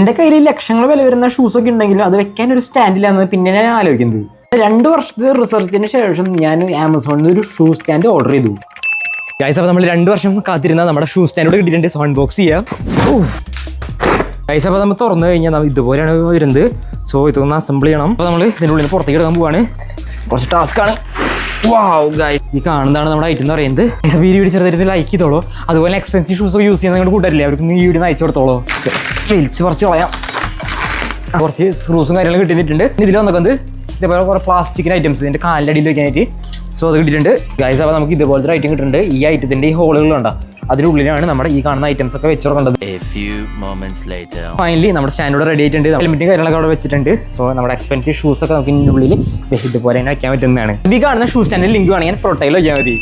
എൻ്റെ കയ്യിൽ ലക്ഷങ്ങൾ വില വരുന്ന ഷൂസൊക്കെ ഉണ്ടെങ്കിലും അത് വെക്കാൻ ഒരു സ്റ്റാൻഡിലാന്ന് പിന്നെ ഞാൻ ആലോചിക്കുന്നത്. 2 വർഷത്തെ റിസർച്ചിന് ശേഷം ഞാൻ ആമസോണിൽ നിന്ന് ഒരു ഷൂ സ്റ്റാൻഡ് ഓർഡർ ചെയ്തു. ഗൈസ്, അപ്പോൾ നമ്മൾ 2 വർഷം കാത്തിരുന്ന നമ്മുടെ ഷൂ സ്റ്റാൻഡോട് കിട്ടിയിട്ടുണ്ട്. സോ അൺബോക്സ് ചെയ്യാം. ഗൈസ്, അപ്പോൾ നമ്മൾ തുറന്നു കഴിഞ്ഞാൽ ഇതുപോലെയാണ് വരുന്നത്. സോ ഇതൊന്ന് അസംബിൾ ചെയ്യണം. അപ്പോൾ നമ്മൾ ഇതിൻ്റെ ഉള്ളിൽ പുറത്തേക്ക് എടുക്കാൻ പോവാണ്. കുറച്ച് ടാസ്ക്കാണ്. ഈ കാണുന്നതാണ് നമ്മുടെ ഐറ്റം എന്ന് പറയുന്നത്. ഈ വീഡിയോ ചെറുതായിട്ട് ലൈക്ക് ചെയ്തോളൂ. അതുപോലെ എക്സ്പെൻസീവ് ഷൂസ് യൂസ് ചെയ്യുന്ന നിങ്ങളുടെ കൂട്ടരില്ലേ, അവർക്ക് ഈ വീഡിയോ അയച്ചു കൊടുത്തോളൂ. വലിച്ച് പറിച്ച് കളയാം. കുറച്ച് സ്ക്രൂസും കാര്യങ്ങളും കിട്ടിയിട്ടുണ്ട്. ഇതിൽ വന്നൊക്കെ ഇതേപോലെ കുറേ പ്ലാസ്റ്റിക്കിൻ്റെ ഐറ്റംസ് ഇതിൻ്റെ കാലിൻ്റെ അടിയിൽ വെക്കാനായിട്ട്. സോ അത് കിട്ടിയിട്ടുണ്ട്. ഗൈസ്, അപ്പോൾ നമുക്ക് ഇതുപോലത്തെ ഐറ്റം കിട്ടുന്നുണ്ട്. ഈ ഐറ്റത്തിൻ്റെ ഈ ഹോളുകളുണ്ടോ അതിനുള്ളിലാണ് നമ്മുടെ ഈ കാണുന്ന ഐറ്റംസ് ഒക്കെ വെച്ചുകൊണ്ടത്. ഫൈനലി നമ്മുടെ സ്റ്റാൻഡോട് റെഡി ആയിട്ടുണ്ട്. ഹെൽമെറ്റും കാര്യങ്ങളൊക്കെ അവിടെ വെച്ചിട്ടുണ്ട്. സോ നമ്മുടെ എക്സ്പെൻസീവ് ഷൂസ് ഒക്കെ നമുക്ക് ഇതിനുള്ളിൽ ഇതുപോലെ തന്നെ വയ്ക്കാൻ പറ്റുന്നതാണ്. ഈ കാണുന്ന ഷൂ സ്റ്റാൻഡിൽ ലിങ്ക് വേണമെങ്കിൽ പ്രൊട്ടൈൽ വയ്ക്കാൻ മതി.